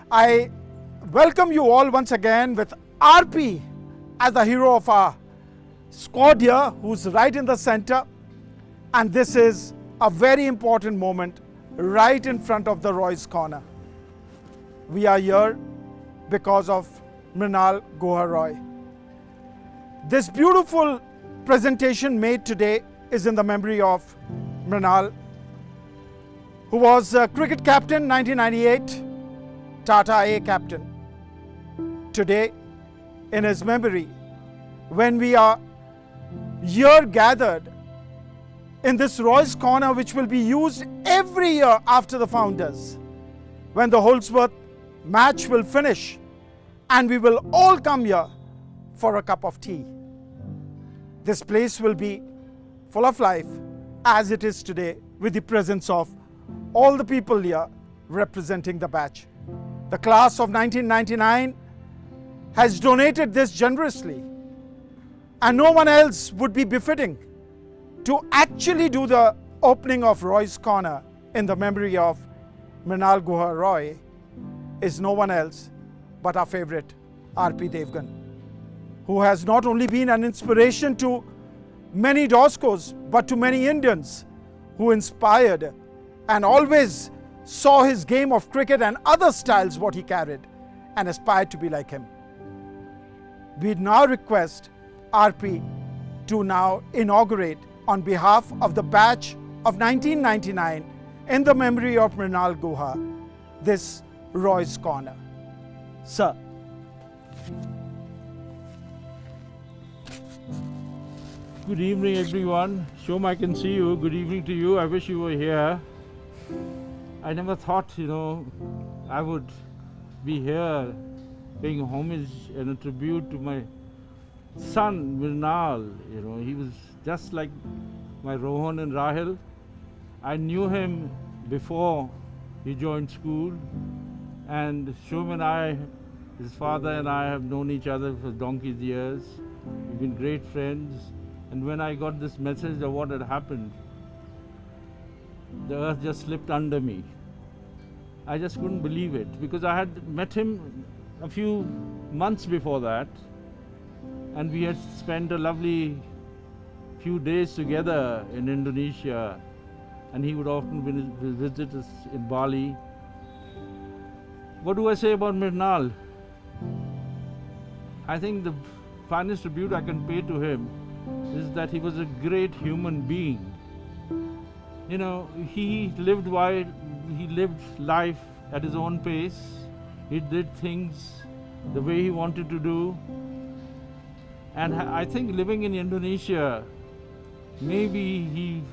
I welcome you all once again with RP as the hero of our squad here, who's right in the center. And this is a very important moment right in front of the Roy's Corner. We are here because of Mrinal Guharoy. This beautiful presentation made today is in the memory of Mrinal, who was cricket captain 1998, Tata A captain. Today, in his memory, when we are here gathered in this Roy's Corner, which will be used every year after the Founders, when the Holdsworth match will finish and we will all come here for a cup of tea. This place will be full of life as it is today, with the presence of all the people here representing the batch. The class of 1999 has donated this generously, and no one else would be befitting to actually do the opening of Roy's Corner in the memory of Mrinal Guharoy is no one else but our favorite R.P. Devgan, who has not only been an inspiration to many Doskos but to many Indians, who inspired and always saw his game of cricket and other styles what he carried and aspired to be like him. We now request RP to now inaugurate on behalf of the batch of 1999 in the memory of Mrinal Guha this Roy's Corner. Sir. Good evening, everyone. Shom, I can see you. Good evening to you. I wish you were here. I never thought, I would be here paying homage and a tribute to my son, Mrinal. He was just like my Rohan and Rahil. I knew him before he joined school, and Shom and I, his father and I, have known each other for donkey's years. We've been great friends. And when I got this message of what had happened, the earth just slipped under me. I just couldn't believe it, because I had met him a few months before that, and we had spent a lovely few days together in Indonesia, and he would often visit us in Bali. What do I say about Mrinal? I think the finest tribute I can pay to him is that he was a great human being. He lived life at his own pace. He did things the way he wanted to do. And I think living in Indonesia, maybe he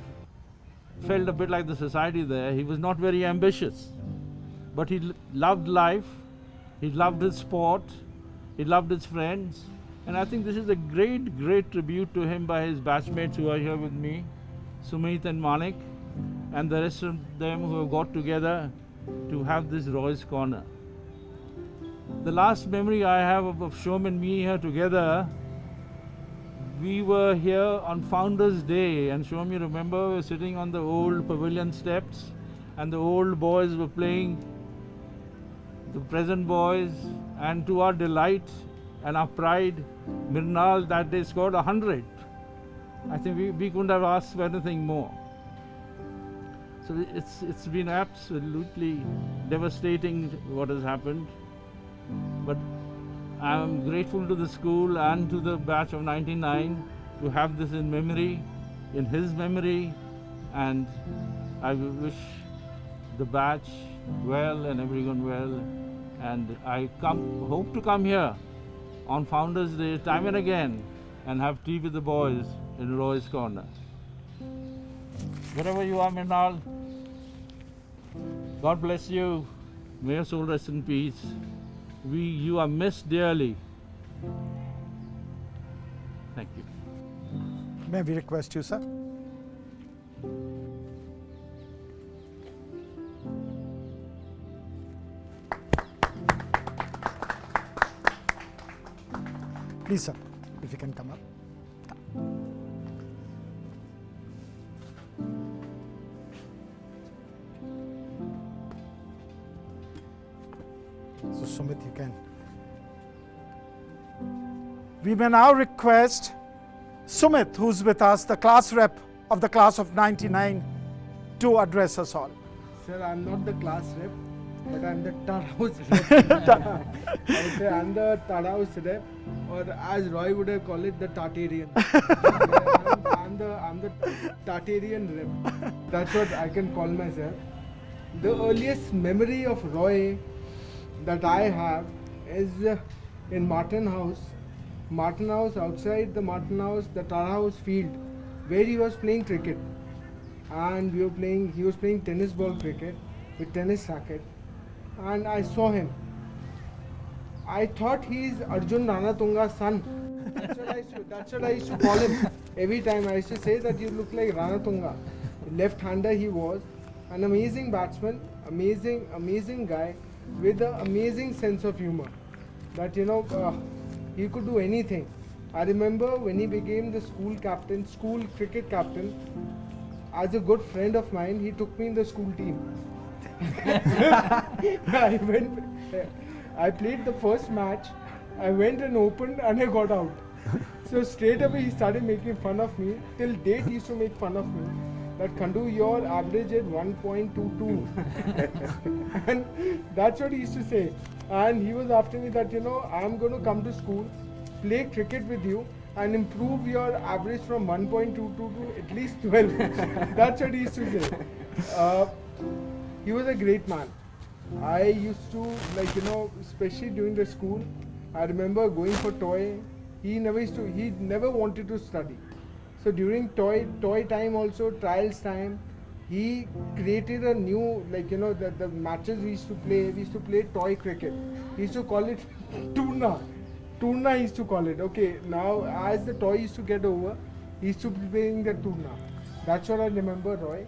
felt a bit like the society there. He was not very ambitious, but he loved life. He loved his sport. He loved his friends. And I think this is a great, great tribute to him by his batchmates who are here with me, Sumit and Manik, and the rest of them who have got together to have this Roy's Corner. The last memory I have of Shom and me here together, we were here on Founders Day, and Shom, you remember, we were sitting on the old pavilion steps, and the old boys were playing the present boys, and to our delight and our pride, Mrinal that day scored 100. I think we couldn't have asked for anything more. So it's been absolutely devastating what has happened. But I'm grateful to the school and to the batch of 99 to have this in memory, in his memory, and I wish the batch well and everyone well. And I hope to come here on Founders Day time and again and have tea with the boys in Roy's Corner. Wherever you are, Mrinal, God bless you. May your soul rest in peace. You are missed dearly. Thank you. May we request you, sir? Please, sir, if you can come up. So Sumit, you can. We may now request Sumit, who's with us, the class rep of the class of 99, to address us all. Sir, I'm not the class rep, but I'm the Tar House rep. I say I'm the Tar House rep, or as Roy would have called it, the Tartarian. I'm the Tartarian rep. That's what I can call myself. The earliest memory of Roy that I have is in Martin House. Martin House, outside the Martin House, the Tar House field, where he was playing cricket. And he was playing tennis ball cricket with tennis racket. And I saw him. I thought he's Arjun Ranatunga's son. That's what I used to call him. Every time I used to say that you look like Ranatunga. Left-hander he was. An amazing batsman, amazing guy with an amazing sense of humor. That he could do anything. I remember when he became the school cricket captain, as a good friend of mine, he took me in the school team. I played the first match, I went and opened and I got out. So straight away he started making fun of me. Till date he used to make fun of me. That Khandu, your average at 1.22. And that's what he used to say. And he was after me that, I'm going to come to school, play cricket with you and improve your average from 1.22 to at least 12. That's what he used to say. He was a great man. I used to, especially during the school, I remember going for toy. He never wanted to study. So during toy time also, trials time, he created a new, the matches we used to play toy cricket. He used to call it Toorna. Toorna he used to call it. Okay, now as the toy used to get over, he used to be playing the Toorna. That's what I remember, Roy.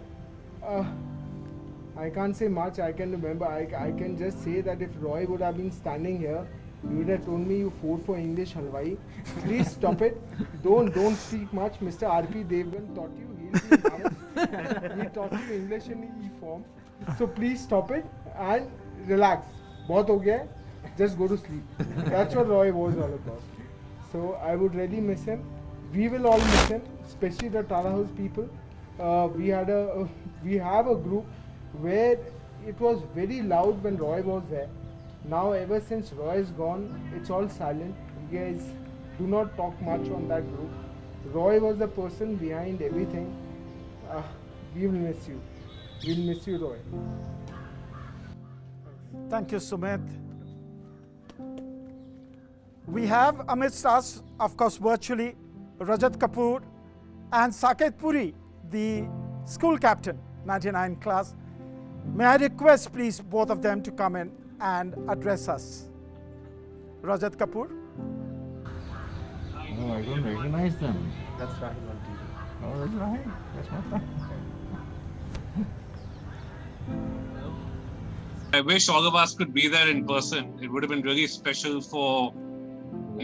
I can't say much. I can remember. I can just say that if Roy would have been standing here, he would have told me you fought for English Halwai. Please stop it. Don't speak much. Mr. R.P. Devgan taught you. He'll be embarrassed. He taught you English in E form. So please stop it and relax. Bahut ho gaya. Just go to sleep. That's what Roy was all about. So I would really miss him. We will all miss him, especially the Tara House people. We have a group where it was very loud when Roy was there. Now ever since Roy is gone, it's all silent. You guys do not talk much on that group. Roy was the person behind everything. We will miss you. We'll miss you, Roy. Thank you, Sumit. We have amidst us, of course, virtually, Rajat Kapoor and Saket Puri, the school captain, 99 class. May I request, please, both of them to come in and address us. Rajat Kapoor. Oh, I don't recognize them. That's Rahul on TV. Oh, that's right. That's my friend. I wish all of us could be there in person. It would have been really special for,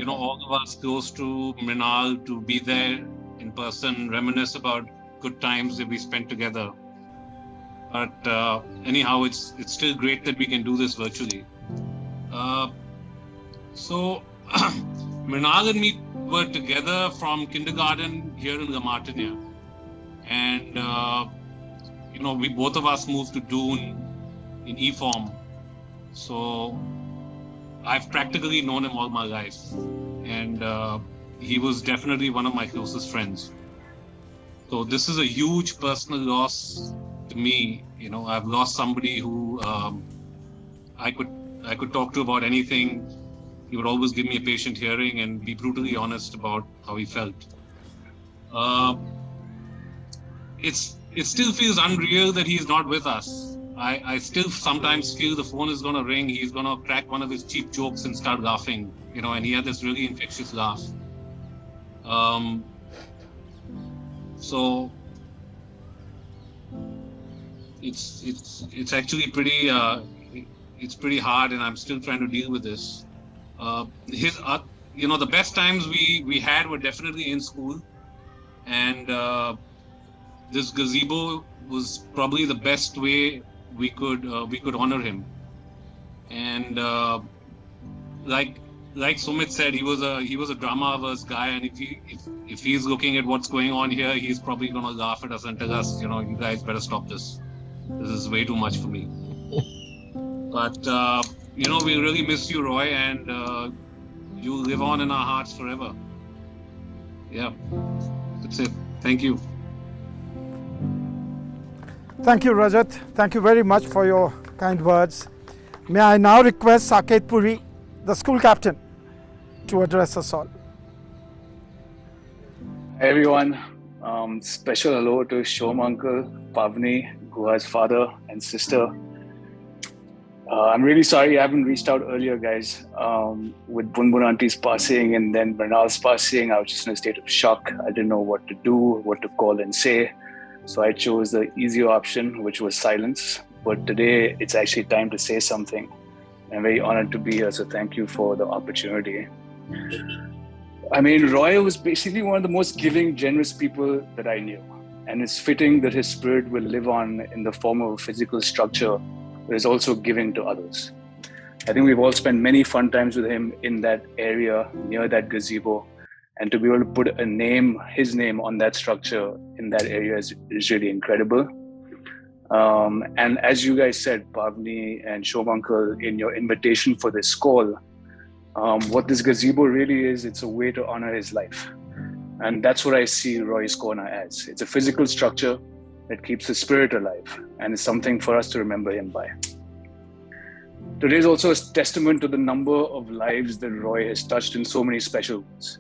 all of us close to Mrinal to be there in person, reminisce about good times that we spent together. But anyhow, it's still great that we can do this virtually. So Mrinal and me were together from kindergarten here in Gamartinia. And, we both of us moved to Doon in E-form. So I've practically known him all my life. And he was definitely one of my closest friends. So this is a huge personal loss to me. I've lost somebody who I could talk to about anything. He would always give me a patient hearing and be brutally honest about how he felt. It still feels unreal that he's not with us. I still sometimes feel the phone is going to ring, he's going to crack one of his cheap jokes and start laughing, and he had this really infectious laugh. So it's actually pretty hard, and I'm still trying to deal with this. The best times we had were definitely in school, and this gazebo was probably the best way we could honor him. And like Sumit said, he was a drama averse guy, and if he's looking at what's going on here, he's probably gonna laugh at us and tell us, you guys better stop this. This is way too much for me. But we really miss you, Roy, and you live on in our hearts forever. Yeah, that's it. Thank you. Thank you, Rajat. Thank you very much for your kind words. May I now request Saket Puri, the school captain, to address us all. Hi everyone. Special hello to Shom uncle, Pavni, Guha's father and sister. I'm really sorry I haven't reached out earlier, guys. With Bunbun auntie's passing and then Mrinal's passing, I was just in a state of shock. I didn't know what to do, what to call and say. So I chose the easier option, which was silence. But today, it's actually time to say something. I'm very honored to be here, so thank you for the opportunity. I mean, Roy was basically one of the most giving, generous people that I knew. And it's fitting that his spirit will live on in the form of a physical structure that is also giving to others. I think we've all spent many fun times with him in that area, near that gazebo. And to be able to put his name on that structure in that area is really incredible. And as you guys said, Pavni and Shom uncle, in your invitation for this call, what this gazebo really is, it's a way to honor his life. And that's what I see Roy's Corner as. It's a physical structure that keeps the spirit alive, and it's something for us to remember him by. Today is also a testament to the number of lives that Roy has touched in so many special ways.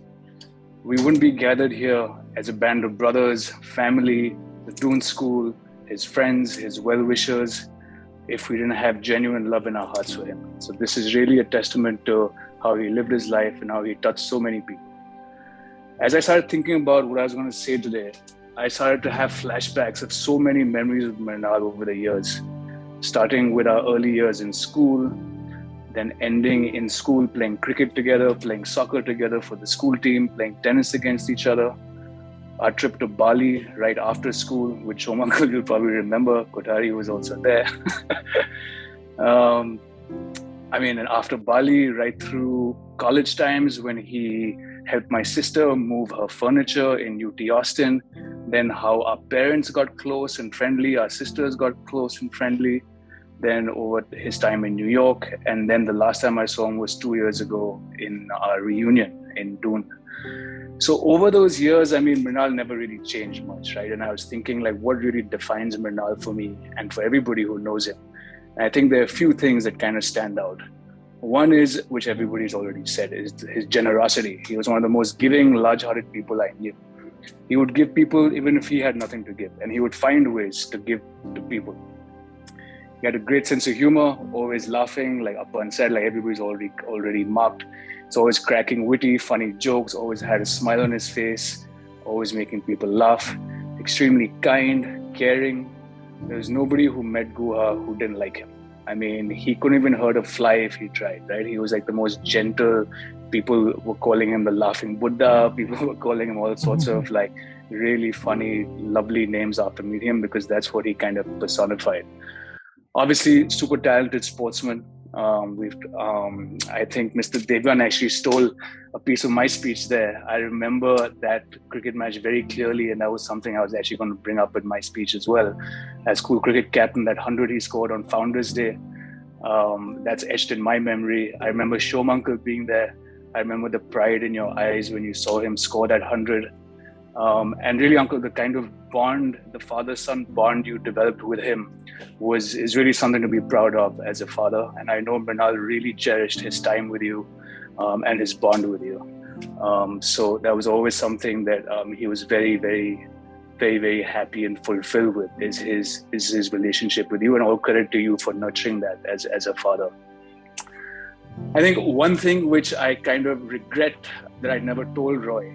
We wouldn't be gathered here as a band of brothers, family, the Doon School, his friends, his well-wishers, if we didn't have genuine love in our hearts for him. So this is really a testament to how he lived his life and how he touched so many people. As I started thinking about what I was going to say today, I started to have flashbacks of so many memories of Mrinal over the years, starting with our early years in school, then ending in school playing cricket together, playing soccer together for the school team, playing tennis against each other. Our trip to Bali right after school, which Shom uncle you'll probably remember, Kothari was also there. And after Bali, right through college times when he helped my sister move her furniture in UT Austin, then how our parents got close and friendly, our sisters got close and friendly, then over his time in New York, and then the last time I saw him was 2 years ago in our reunion in Doon. So over those years, Mrinal never really changed much, right? And I was thinking what really defines Mrinal for me and for everybody who knows him. And I think there are a few things that kind of stand out. One is, which everybody's already said, is his generosity. He was one of the most giving, large-hearted people I knew. He would give people even if he had nothing to give, and he would find ways to give to people. He had a great sense of humor, always laughing, like Appan said, like everybody's already marked. He's always cracking witty, funny jokes, always had a smile on his face, always making people laugh, extremely kind, caring. There was nobody who met Guha who didn't like him. He couldn't even hurt a fly if he tried, right? He was like the most gentle. People were calling him the laughing Buddha. People were calling him all sorts of really funny, lovely names after meeting him because that's what he kind of personified. Obviously, super talented sportsman. I think Mr. Devgan actually stole a piece of my speech there. I remember that cricket match very clearly, and that was something I was actually going to bring up in my speech as well. As school cricket captain, that 100 he scored on Founders Day, that's etched in my memory. I remember Shom uncle being there. I remember the pride in your eyes when you saw him score that 100. And really, uncle, the kind of bond, the father-son bond you developed with him is really something to be proud of as a father. And I know Mrinal really cherished his time with you and his bond with you. So that was always something that he was very, very, very, very happy and fulfilled with is his relationship with you, and all credit to you for nurturing that as a father. I think one thing which I kind of regret that I never told Roy,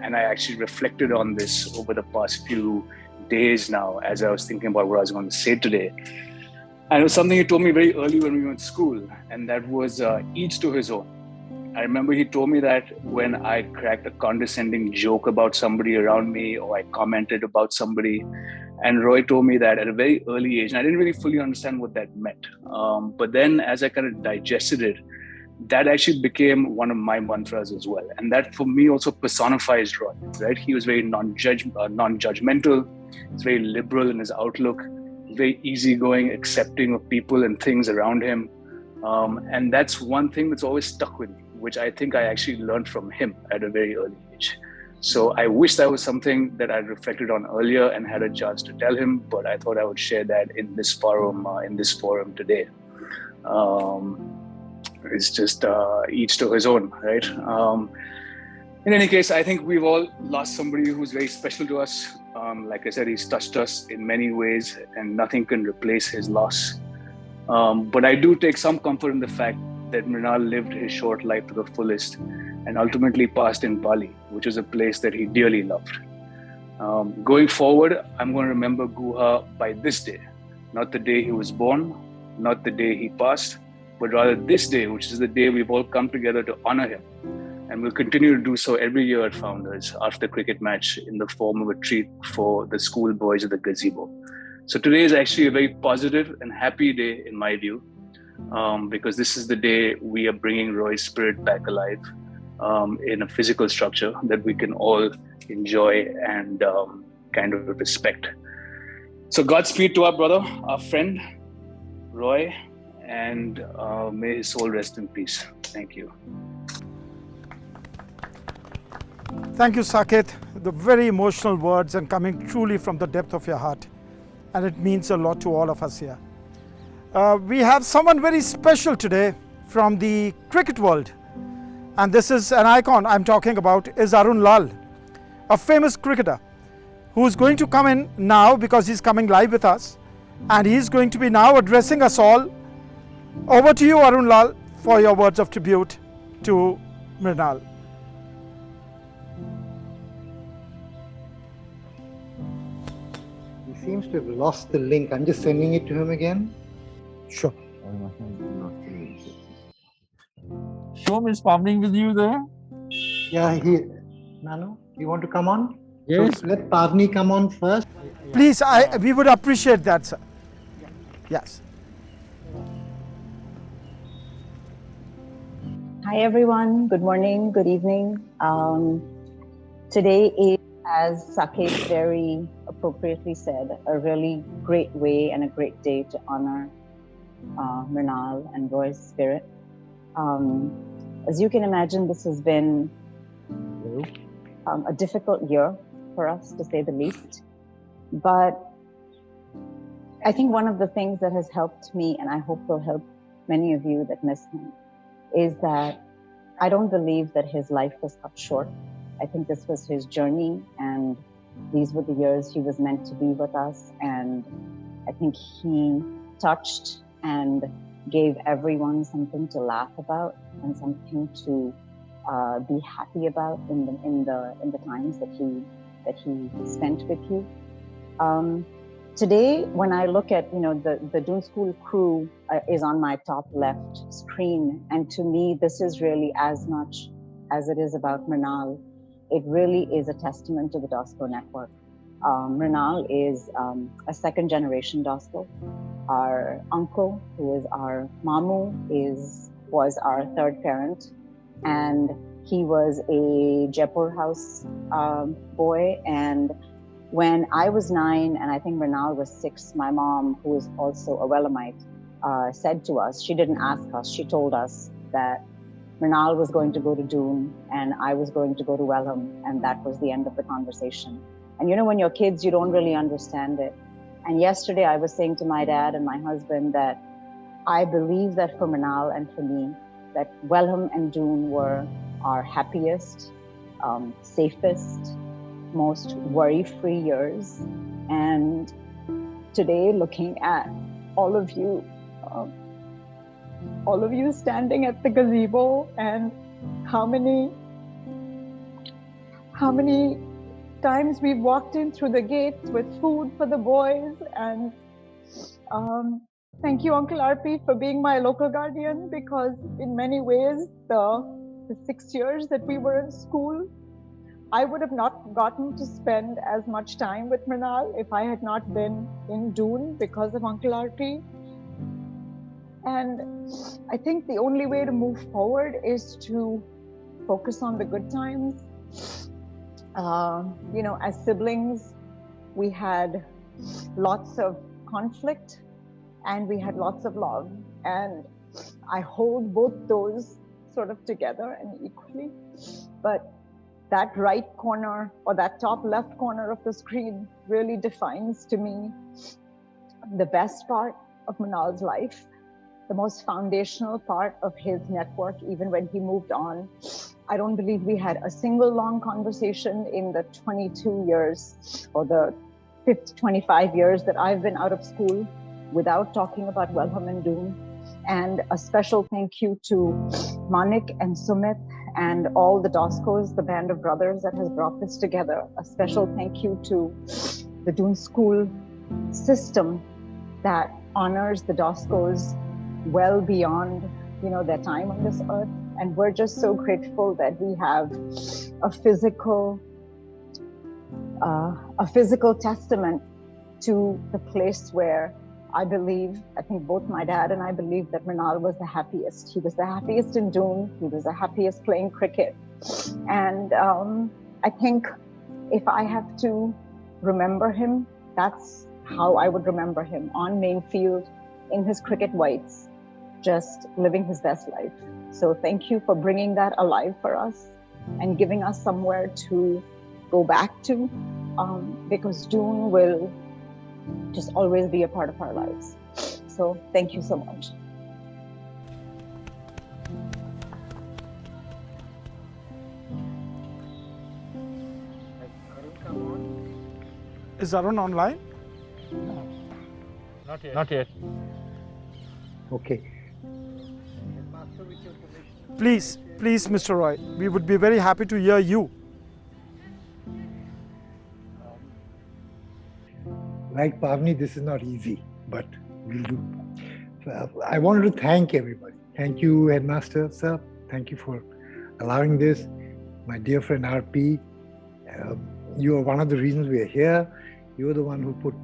and I actually reflected on this over the past few days now as I was thinking about what I was going to say today. And it was something he told me very early when we were in school, and that was each to his own. I remember he told me that when I cracked a condescending joke about somebody around me, or I commented about somebody, and Roy told me that at a very early age, and I didn't really fully understand what that meant. But then as I kind of digested it, that actually became one of my mantras as well. And that for me also personifies Roy, right? He was very non-judgmental. He's very liberal in his outlook, very easygoing, accepting of people and things around him. And that's one thing that's always stuck with me, which I think I actually learned from him at a very early age. So I wish that was something that I reflected on earlier and had a chance to tell him, but I thought I would share that in this forum today. It's just each to his own, right? In any case, I think we've all lost somebody who's very special to us. Like I said, he's touched us in many ways, and nothing can replace his loss. But I do take some comfort in the fact that Mrinal lived his short life to the fullest and ultimately passed in Bali, which is a place that he dearly loved. Going forward, I'm going to remember Guha by this day, not the day he was born, not the day he passed, but rather this day, which is the day we've all come together to honor him. And we'll continue to do so every year at Founders after the cricket match in the form of a treat for the school boys at the Gazebo. So today is actually a very positive and happy day in my view, because this is the day we are bringing Roy's spirit back alive in a physical structure that we can all enjoy and kind of respect. So Godspeed to our brother, our friend, Roy, and may his soul rest in peace. Thank you. Thank you, Saket. The very emotional words and coming truly from the depth of your heart. And it means a lot to all of us here. We have someone very special today from the cricket world. And this is an icon I'm talking about is Arun Lal, a famous cricketer who's going to come in now because he's coming live with us. And he's going to be now addressing us all. Over to you, Arun Lal, for your words of tribute to Mrinal. He seems to have lost the link. I'm just sending it to him again. Sure. Shom is farming with you there? Yeah, Nano, you want to come on? Yes. So let Pavni come on first. Please, we would appreciate that, sir. Yes. Hi everyone, good morning, good evening. Today is, as Saket very appropriately said, a really great way and a great day to honor Mrinal and Roy's spirit. As you can imagine, this has been a difficult year for us, to say the least. But I think one of the things that has helped me, and I hope will help many of you that miss him, is that I don't believe that his life was cut short. I think this was his journey, and these were the years he was meant to be with us. And I think he touched and gave everyone something to laugh about and something to be happy about in the times that he spent with you. Today, when I look at, the Doon School crew is on my top left screen. And to me, this is really as much as it is about Mrinal. It really is a testament to the DOSCO network. Mrinal is a second generation DOSCO. Our uncle, who is our Mamu, was our third parent. And he was a Jaipur house boy. And when I was 9 and I think Mrinal was 6, my mom, who is also a Wellamite, said to us, she didn't ask us, she told us that Mrinal was going to go to Doon and I was going to go to Welham, and that was the end of the conversation. And when you're kids, you don't really understand it. And yesterday I was saying to my dad and my husband that I believe that for Mrinal and for me, that Welham and Doon were our happiest, safest, most worry-free years. And today, looking at all of you standing at the gazebo, and how many times we've walked in through the gates with food for the boys. And thank you, Uncle RP, for being my local guardian, because in many ways, the 6 years that we were in school, I would have not gotten to spend as much time with Mrinal if I had not been in Doon because of Uncle RP. And I think the only way to move forward is to focus on the good times. As siblings, we had lots of conflict and we had lots of love. And I hold both those sort of together and equally. But that right corner or that top left corner of the screen really defines to me the best part of Mrinal's life, the most foundational part of his network, even when he moved on. I don't believe we had a single long conversation in the 22 years or the 25 years that I've been out of school without talking about Welham and Doon. And a special thank you to Manik and Sumit and all the Doskos, the band of brothers that has brought this together. A special thank you to the Doon School system that honors the Doskos well beyond, their time on this earth. And we're just so grateful that we have a physical testament to the place where I think both my dad and I believe that Mrinal was the happiest. He was the happiest in Doon. He was the happiest playing cricket. And I think if I have to remember him, that's how I would remember him, on Mainfield in his cricket whites, just living his best life. So thank you for bringing that alive for us and giving us somewhere to go back to, because Doon will just always be a part of our lives. So thank you so much. Is Arun online? Not yet. Okay. Please, Mr. Roy, we would be very happy to hear you. Like Pavni, this is not easy, but we'll do. I wanted to thank everybody. Thank you, Headmaster, sir. Thank you for allowing this. My dear friend RP, you are one of the reasons we are here. You are the one who put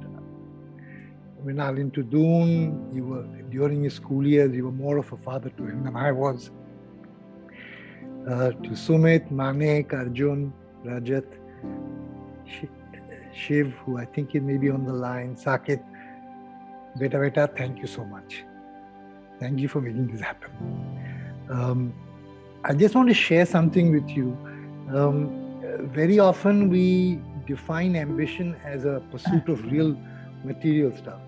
Mrinal into Doon. You were, during his school years, you were more of a father to him than I was. To Sumit, Manik, Arjun, Rajat, Shiv, who I think he may be on the line, Saket, Beta, thank you so much. Thank you for making this happen. I just want to share something with you. Very often we define ambition as a pursuit of real material stuff.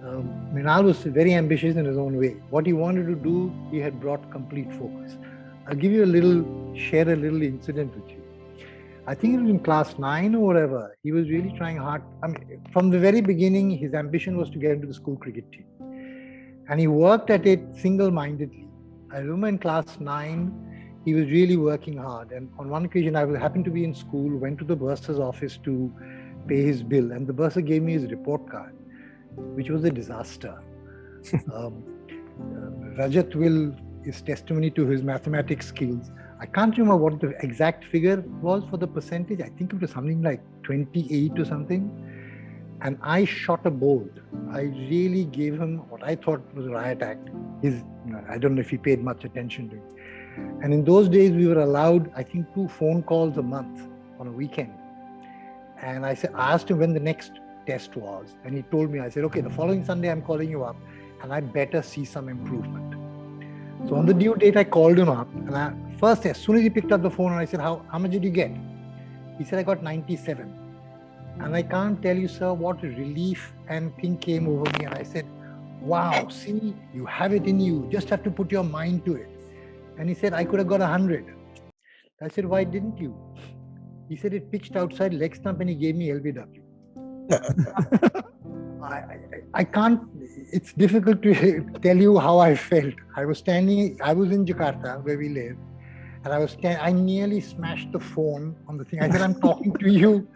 Mrinal was very ambitious in his own way. What he wanted to do, he had brought complete focus. I'll give you share a little incident with you. I think it was in class 9 or whatever, he was really trying hard. I mean, from the very beginning, his ambition was to get into the school cricket team. And he worked at it single-mindedly. I remember in class 9, he was really working hard. And on one occasion, I happened to be in school, went to the bursar's office to pay his bill. And the bursar gave me his report card, which was a disaster. Rajat is testimony to his mathematics skills. I can't remember what the exact figure was for the percentage. I think it was something like 28 or something. And I shot a bolt. I really gave him what I thought was a riot act. I don't know if he paid much attention to it. And in those days, we were allowed, I think, 2 phone calls a month on a weekend. And I asked him when the next test was. And he told me, I said, okay, the following Sunday, I'm calling you up and I better see some improvement. So on the due date, I called him up. And as soon as he picked up the phone, I said, how much did you get? He said, I got 97. And I can't tell you, sir, what relief and thing came over me. And I said, wow, see, you have it in you. Just have to put your mind to it. And he said, I could have got 100. I said, why didn't you? He said, it pitched outside leg stump and he gave me LBW. I can't, it's difficult to tell you how I felt. I was in Jakarta, where we live, and I nearly smashed the phone on the thing. I said, I'm talking to you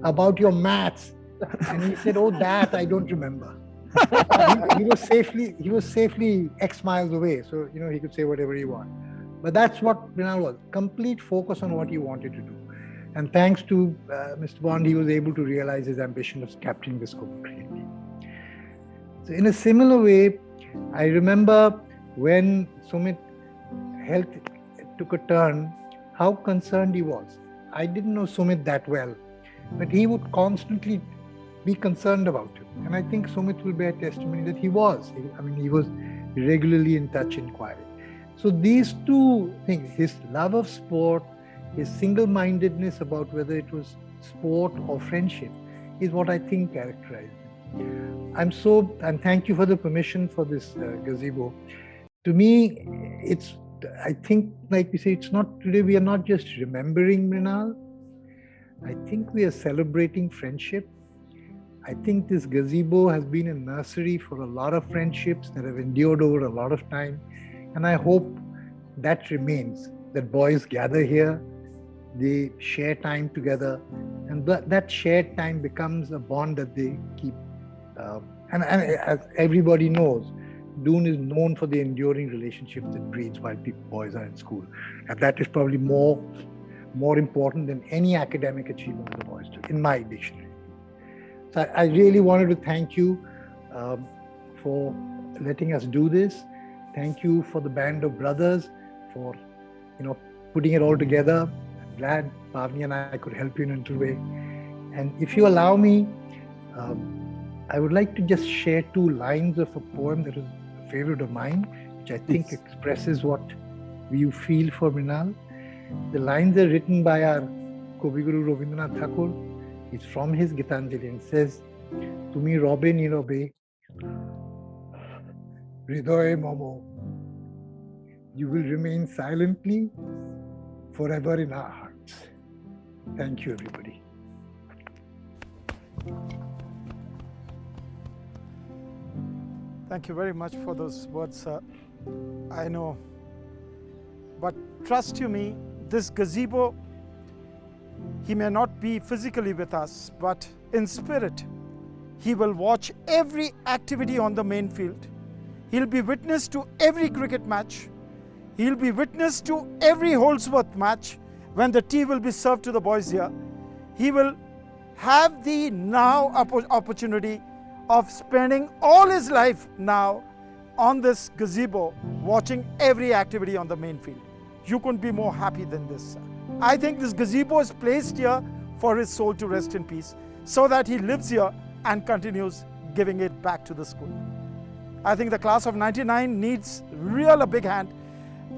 about your maths. And he said, oh, that I don't remember. he was safely X miles away, so he could say whatever he wanted. But that's what Mrinal was, complete focus on what he wanted to do. And thanks to Mr. Bond, he was able to realize his ambition of captaining the school cricket team. So in a similar way, I remember when Sumit health took a turn, how concerned he was. I didn't know Sumit that well, but he would constantly be concerned about him. And I think Sumit will bear testimony that he was. He was regularly in touch, inquiring. So these two things, his love of sport, his single-mindedness about whether it was sport or friendship, is what I think characterized him. And thank you for the permission for this gazebo. To me, I think, like we say, it's not today, we are not just remembering Mrinal. I think we are celebrating friendship. I think this gazebo has been a nursery for a lot of friendships that have endured over a lot of time. And I hope that remains, that boys gather here, they share time together, and that shared time becomes a bond that they keep. And as everybody knows, Doon is known for the enduring relationships it breeds while boys are in school. And that is probably more important than any academic achievement of the boys do, in my dictionary. So I really wanted to thank you for letting us do this. Thank you for the band of brothers for, putting it all together. I'm glad Pavni and I could help you in a little way. And if you allow me, I would like to just share 2 lines of a poem that is a favorite of mine, which I think expresses what you feel for Mrinal. The lines are written by our Kobiguru Rabindranath Thakur. It's from his Gitanjali and says, Tumi Robe Nirobe, Hridoye Momo, you will remain silently forever in our hearts. Thank you, everybody. Thank you very much for those words, sir. I know. But trust you me, this gazebo, he may not be physically with us, but in spirit, he will watch every activity on the main field. He'll be witness to every cricket match. He'll be witness to every Holdsworth match when the tea will be served to the boys here. He will have the now opportunity of spending all his life now on this gazebo, watching every activity on the main field. You couldn't be more happy than this, sir. I think this gazebo is placed here for his soul to rest in peace, so that he lives here and continues giving it back to the school. I think the class of 99 needs a big hand,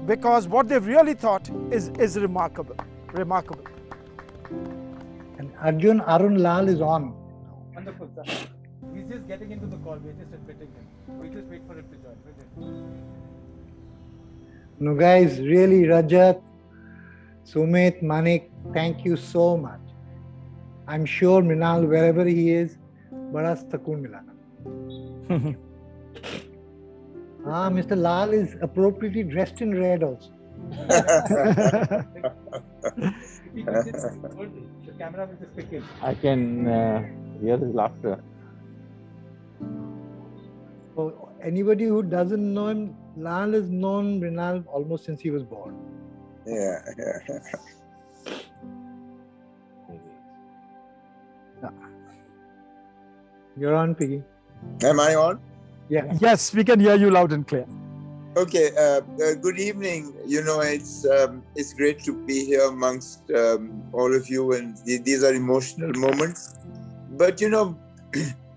because what they've really thought is remarkable. Remarkable. And Arun Lal is on. Wonderful, sir. He's just getting into the call. We're just admitting him. We'll just wait for him to join. No, guys, really, Rajat, Sumit, Manik, thank you so much. I'm sure Mrinal, wherever he is, bada sakun mila. Mr. Lal is appropriately dressed in red also. If he can just hold it, the camera will just pick it. I can hear his laughter. So anybody who doesn't know him, Lal has known Mrinal almost since he was born. Yeah. You're on, Piggy. Am I on? Yeah. Yes, we can hear you loud and clear. Okay. Good evening. It's great to be here amongst all of you, and these are emotional moments. But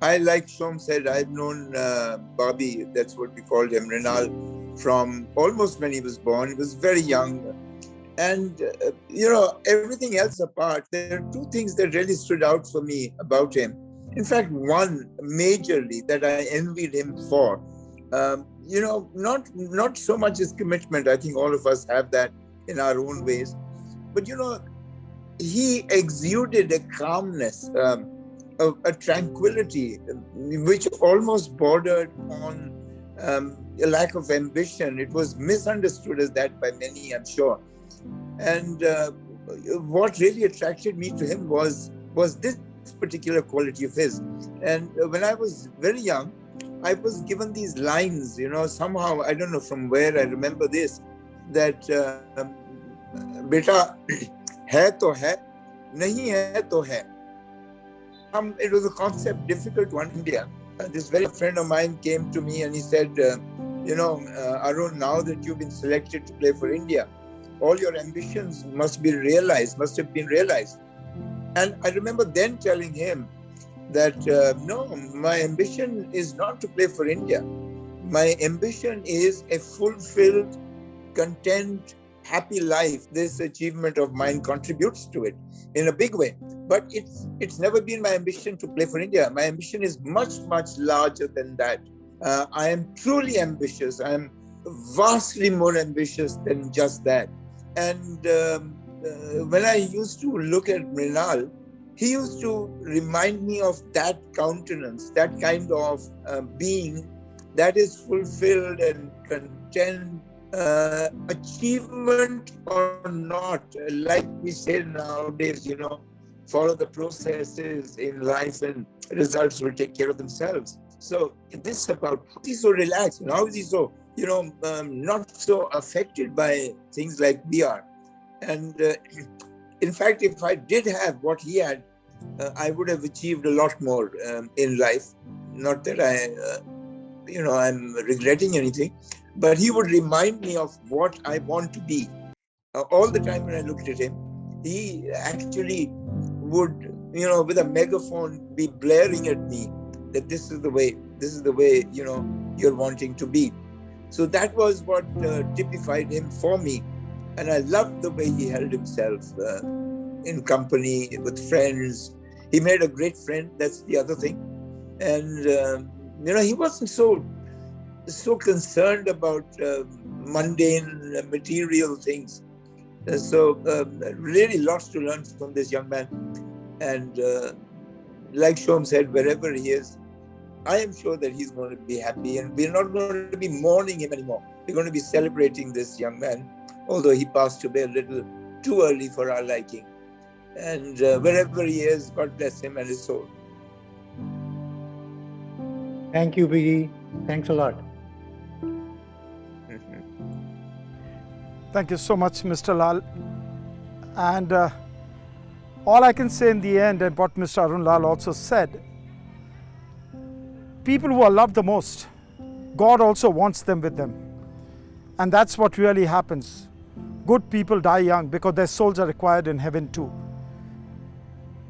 I, like Shom said, I've known Bobby, that's what we called him, Mrinal, from almost when he was born. He was very young. And, everything else apart, there are 2 things that really stood out for me about him. In fact, one majorly that I envied him for, not so much his commitment. I think all of us have that in our own ways. But, he exuded a calmness, a tranquility, which almost bordered on a lack of ambition. It was misunderstood as that by many, I'm sure. And what really attracted me to him was this particular quality of his. And when I was very young, I was given these lines, somehow, I don't know from where I remember this, that beta hai to hai, nahi hai to hai. It was a concept difficult to understand. This very friend of mine came to me and he said, Arun, now that you've been selected to play for India, all your ambitions must have been realized. And I remember then telling him that, no, my ambition is not to play for India. My ambition is a fulfilled, content, happy life. This achievement of mine contributes to it in a big way. But it's never been my ambition to play for India. My ambition is much, much larger than that. I am truly ambitious. I am vastly more ambitious than just that. And when I used to look at Mrinal, he used to remind me of that countenance, that kind of being that is fulfilled and content, achievement or not. Like we say nowadays, follow the processes in life and results will take care of themselves. So this is about how he's so relaxed, how is he so, not so affected by things like we are. And in fact, if I did have what he had, I would have achieved a lot more in life. Not that I'm regretting anything, but he would remind me of what I want to be. All the time when I looked at him, he actually would, with a megaphone be blaring at me that this is the way, you're wanting to be. So that was what typified him for me. And I loved the way he held himself in company, with friends. He made a great friend, that's the other thing. And, he wasn't so concerned about mundane material things. So really lots to learn from this young man. And like Shom said, wherever he is, I am sure that he's going to be happy, and we're not going to be mourning him anymore. We're going to be celebrating this young man, although he passed away a little too early for our liking. And wherever he is, God bless him and his soul. Thank you, Biggie. Thanks a lot. Thank you so much, Mr. Lal. And all I can say in the end, and what Mr. Arun Lal also said, people who are loved the most, God also wants them with them. And that's what really happens. Good people die young because their souls are required in heaven too.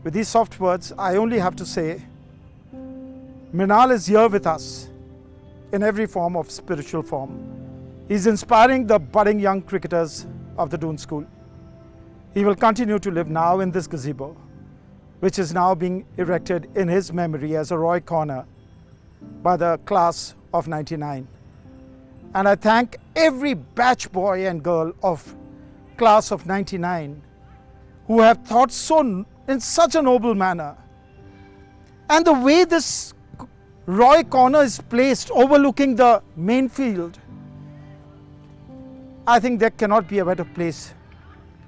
With these soft words, I only have to say, Mrinal is here with us in every form of spiritual form. He's inspiring the budding young cricketers of the Doon School. He will continue to live now in this gazebo, which is now being erected in his memory as a Roy Corner by the class of '99. And I thank every batch boy and girl of class of '99 who have thought in such a noble manner. And the way this Roy Corner is placed overlooking the main field, I think there cannot be a better place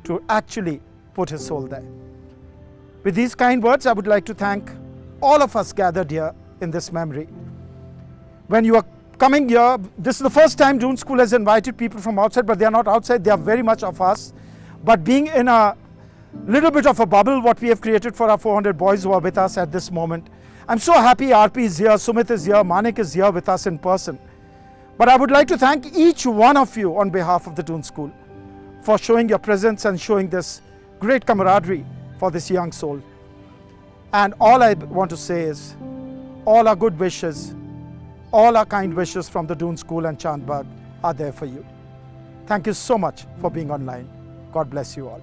to actually put his soul there. With these kind words, I would like to thank all of us gathered here in this memory. When you are coming here, this is the first time Doon School has invited people from outside, but they are not outside, they are very much of us. But being in a little bit of a bubble, what we have created for our 400 boys who are with us at this moment, I'm so happy RP is here, Sumit is here, Manik is here with us in person. But I would like to thank each one of you on behalf of the Doon School for showing your presence and showing this great camaraderie for this young soul. And all I want to say is, all our good wishes, all our kind wishes from the Doon School and Chandbagh are there for you. Thank you so much for being online. God bless you all.